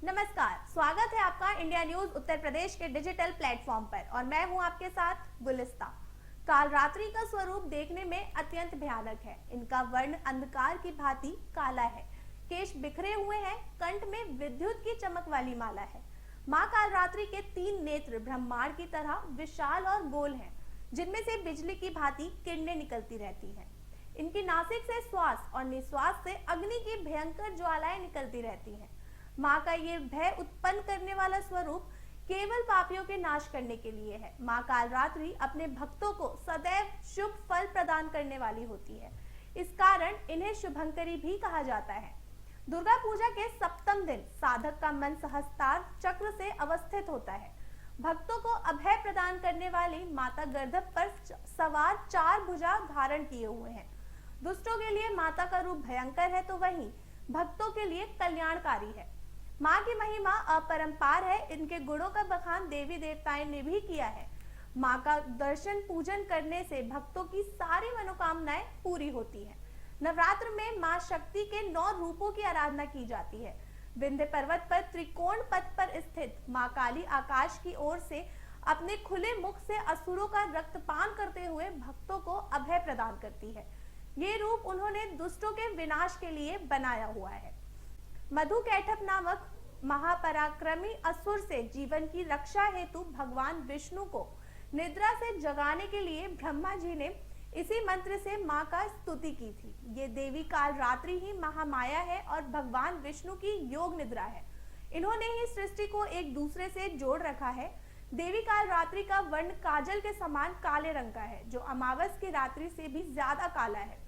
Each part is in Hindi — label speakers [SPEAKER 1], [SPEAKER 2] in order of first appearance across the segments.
[SPEAKER 1] नमस्कार, स्वागत है आपका इंडिया न्यूज उत्तर प्रदेश के डिजिटल प्लेटफॉर्म पर और मैं हूं आपके साथ गुलिस्ता। काल रात्रि का स्वरूप देखने में अत्यंत भयानक है। इनका वर्ण अंधकार की भांति काला है, केश बिखरे हुए हैं, कंठ में विद्युत की चमक वाली माला है। माँ काल रात्रि के 3 नेत्र ब्रह्मांड की तरह विशाल और गोल हैं, जिनमें से बिजली की भांति किरणें निकलती रहती हैं। इनकी नासिक से श्वास और निश्वास से अग्नि की भयंकर ज्वालाएं निकलती रहती हैं। माँ का ये भय उत्पन्न करने वाला स्वरूप केवल पापियों के नाश करने के लिए है। माँ कालरात्रि अपने भक्तों को सदैव शुभ फल प्रदान करने वाली होती है। इस कारण इन्हें शुभंकरी भी कहा जाता है। दुर्गा पूजा के सप्तम दिन साधक का मन सहस्त्रार चक्र से अवस्थित होता है। भक्तों को अभय प्रदान करने वाली माता गर्दभ पर सवार 4 भुजा धारण किए हुए हैं। दुष्टों के लिए माता का रूप भयंकर है तो वहीं भक्तों के लिए कल्याणकारी है। माँ की महिमा अपरंपार है। इनके गुणों का बखान देवी देवताओं ने भी किया है। माँ का दर्शन पूजन करने से भक्तों की सारी मनोकामनाएं पूरी होती हैं। नवरात्र में माँ शक्ति के 9 रूपों की आराधना की जाती है। विंध्य पर्वत पर त्रिकोण पथ पर स्थित माँ काली आकाश की ओर से अपने खुले मुख से असुरों का रक्तपान करते हुए भक्तों को अभय प्रदान करती है। ये रूप उन्होंने दुष्टों के विनाश के लिए बनाया हुआ है। मधु कैटभ नामक महापराक्रमी असुर से जीवन की रक्षा हेतु भगवान विष्णु को निद्रा से जगाने के लिए ब्रह्मा जी ने इसी मंत्र से माँ का स्तुति की थी। ये देवी काल रात्रि ही महामाया है और भगवान विष्णु की योग निद्रा है। इन्होंने ही सृष्टि को एक दूसरे से जोड़ रखा है। देवी काल रात्रि का वर्ण काजल के समान काले रंग का है, जो अमावस की रात्रि से भी ज्यादा काला है।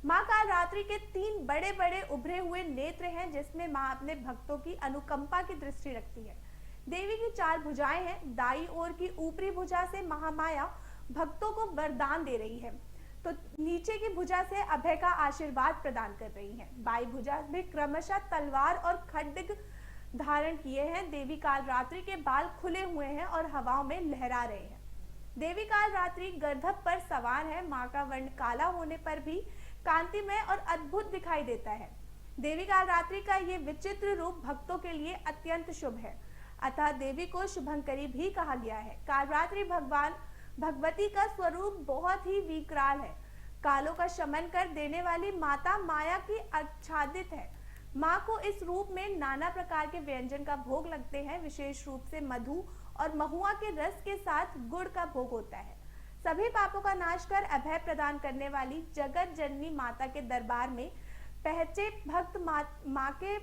[SPEAKER 1] माँ काल रात्रि के 3 बड़े बड़े उभरे हुए नेत्र हैं, जिसमें माँ अपने भक्तों की अनुकंपा की दृष्टि रखती है। देवी की 4 भुजाएं हैं। दाई ओर की ऊपरी भुजा से महामाया भक्तों को वरदान दे रही है, तो नीचे की भुजा से अभय का आशीर्वाद प्रदान कर रही है। बाई भुजा में क्रमशः तलवार और खड्ग धारण किए हैं। देवी काल रात्रि के बाल खुले हुए हैं और हवाओं में लहरा रहे हैं। देवी काल रात्रि गर्दभ पर सवार है। माँ का वर्ण काला होने पर भी कांतिमय और अद्भुत दिखाई देता है। देवी काल रात्रि का ये विचित्र रूप भक्तों के लिए अत्यंत शुभ है, अतः देवी को शुभंकरी भी कहा गया है। कालरात्रि भगवती का स्वरूप बहुत ही विकराल है। कालों का शमन कर देने वाली माता माया की आच्छादित है। माँ को इस रूप में नाना प्रकार के व्यंजन का भोग लगते हैं। विशेष रूप से मधु और महुआ के रस के साथ गुड़ का भोग होता है। सभी पापों का नाश कर अभय प्रदान करने वाली जगत जननी माता के दरबार में पहुंचे भक्त माँ के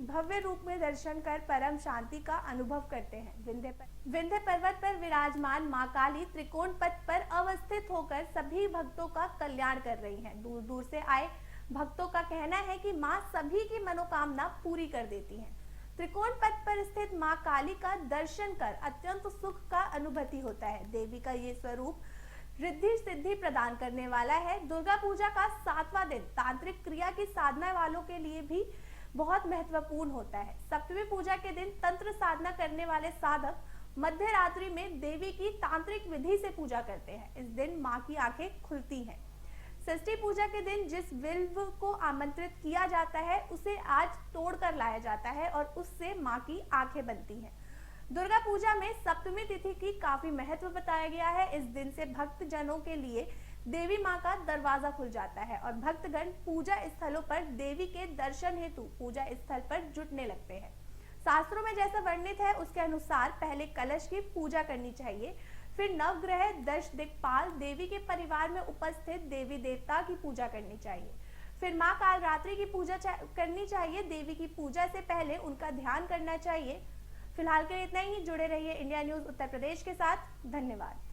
[SPEAKER 1] भव्य रूप में दर्शन कर परम शांति का अनुभव करते हैं। विंध्य पर्वत पर विराजमान माँ काली त्रिकोण पथ पर अवस्थित होकर सभी भक्तों का कल्याण कर रही हैं। दूर दूर से आए भक्तों का कहना है कि माँ सभी की मनोकामना पूरी कर देती हैं। त्रिकोण पथ पर स्थित माँ काली का दर्शन कर अत्यंत सुख का अनुभूति होता है। देवी का ये स्वरूप रिद्धि सिद्धि प्रदान करने वाला है। दुर्गा पूजा का 7वां दिन तांत्रिक क्रिया की साधना वालों के लिए भी बहुत महत्वपूर्ण होता है। सप्तमी पूजा के दिन तंत्र साधना करने वाले साधक मध्य रात्रि में देवी की तांत्रिक विधि से पूजा करते हैं। इस दिन माँ की आंखें खुलती हैं। षष्ठी पूजा के दिन जिस बिल्व को आमंत्रित किया जाता है, उसे आज तोड़कर लाया जाता है और उससे माँ की आंखें बनती हैं। दुर्गा पूजा में सप्तमी तिथि की काफी महत्व बताया गया है। इस दिन से भक्त जनों के लिए देवी माँ का दरवाजा खुल जाता है और भक्तगण पूजा स्थलों पर देवी के दर्शन हेतु पूजा स्थल पर जुटने लगते हैं। शास्त्रों में जैसा वर्णित है उसके अनुसार पहले कलश की पूजा करनी चाहिए, फिर नवग्रह 10 दिक्पाल देवी के परिवार में उपस्थित देवी देवता की पूजा करनी चाहिए, फिर माँ काल रात्रि की पूजा करनी चाहिए। देवी की पूजा से पहले उनका ध्यान करना चाहिए। फिलहाल के लिए इतना ही। जुड़े रहिए इंडिया न्यूज उत्तर प्रदेश के साथ। धन्यवाद।